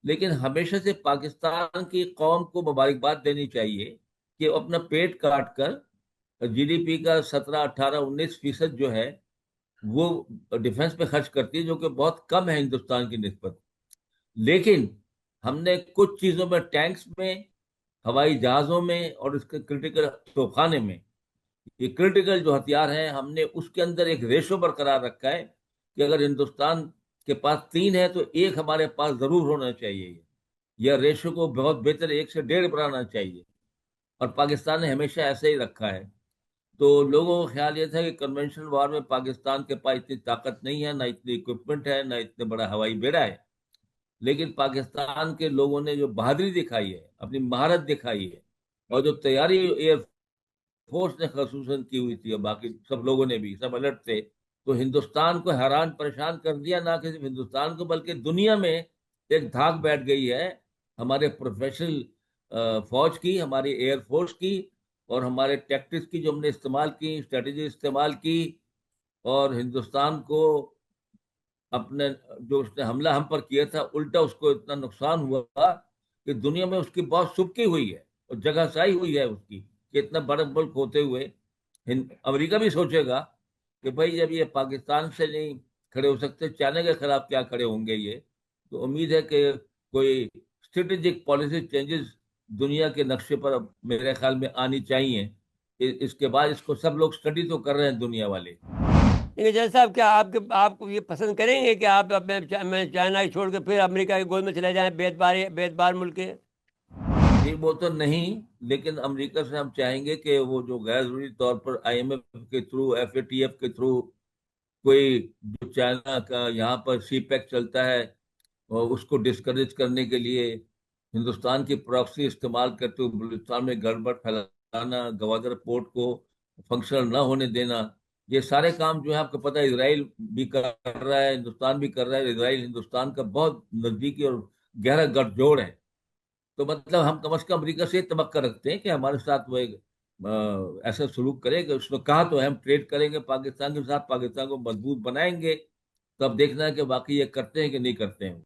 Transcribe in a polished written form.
لیکن ہمیشہ سے پاکستان کی قوم کو مبارکباد دینی چاہیے کہ وہ اپنا پیٹ کاٹ کر جی ڈی پی کا 17 18 19% جو ہے وہ ڈیفنس پہ خرچ کرتی ہے، جو کہ بہت کم ہے ہندوستان کی نسبت۔ لیکن ہم نے کچھ چیزوں میں، ٹینکس میں، ہوائی جہازوں میں، اور اس کے کرٹیکل توپخانے میں، یہ کرٹیکل جو ہتھیار ہیں، ہم نے اس کے اندر ایک ریشو برقرار رکھا ہے کہ اگر ہندوستان کے پاس 3 ہے تو ایک ہمارے پاس ضرور ہونا چاہیے، یا ریشو کو بہت بہتر 1 سے 1.5 بنانا چاہیے، اور پاکستان نے ہمیشہ ایسے ہی رکھا ہے۔ تو لوگوں کا خیال یہ تھا کہ کنونشنل وار میں پاکستان کے پاس اتنی طاقت نہیں ہے، نہ اتنی اکوپمنٹ ہے، نہ اتنے بڑا ہوائی بیڑا ہے، لیکن پاکستان کے لوگوں نے جو بہادری دکھائی ہے، اپنی مہارت دکھائی ہے، اور جو تیاری ایئر فورس نے خصوصاً کی ہوئی تھی، اور باقی سب لوگوں نے بھی سب الرٹ تھے، تو ہندوستان کو حیران پریشان کر دیا، نہ کہ صرف ہندوستان کو بلکہ دنیا میں ایک دھاک بیٹھ گئی ہے ہمارے پروفیشنل فوج کی، ہماری ایئر فورس کی، اور ہمارے ٹیکٹکس کی جو ہم نے استعمال کی، اسٹریٹجی استعمال کی، اور ہندوستان کو اپنے جو اس نے حملہ ہم پر کیا تھا، الٹا اس کو اتنا نقصان ہوا کہ دنیا میں اس کی بہت سبکی ہوئی ہے اور جگہ سائی ہوئی ہے اس کی، کہ اتنا بڑا ملک ہوتے ہوئے امریکہ بھی سوچے گا کہ بھائی جب یہ پاکستان سے نہیں کھڑے ہو سکتے، چائنا کے خلاف کیا کھڑے ہوں گے یہ؟ تو امید ہے کہ کوئی اسٹریٹجک پالیسی چینجز دنیا کے نقشے پر اب میرے خیال میں آنی چاہیے۔ اس کے بعد اس کو سب لوگ اسٹڈی تو کر رہے ہیں دنیا والے۔ لیکن جیسا صاحب، کیا آپ کو یہ پسند کریں گے کہ آپ میں چائنا ہی چھوڑ کے پھر امریکہ کی گود میں چلے جائیں، بیت بار ملک ہے؟ نہیں، وہ تو نہیں، لیکن امریکہ سے ہم چاہیں گے کہ وہ جو غیر ضروری طور پر آئی ایم ایف کے through, F A T F کے تھرو، کوئی جو چائنا کا یہاں پر سی پیک چلتا ہے، اور اس کو ڈسکریج کرنے کے لیے ہندوستان کی پراکسی استعمال کرتے ہوئے بلوچستان میں گڑبڑ پھیلانا، گوادر پورٹ کو فنکشنل نہ ہونے دینا، یہ سارے کام جو ہے آپ کو پتہ ہے اسرائیل بھی کر رہا ہے، ہندوستان بھی کر رہا ہے۔ اسرائیل ہندوستان کا بہت نزدیکی اور گہرا گٹھ جوڑ ہے، تو مطلب ہم کم از کم امریکہ سے یہ توقع رکھتے ہیں کہ ہمارے ساتھ وہ ایک ایسا سلوک کرے کہ اس نے کہا تو ہے ہم ٹریڈ کریں گے پاکستان کے ساتھ، پاکستان کو مضبوط بنائیں گے، تو اب دیکھنا ہے کہ باقی یہ کرتے ہیں کہ نہیں کرتے ہیں۔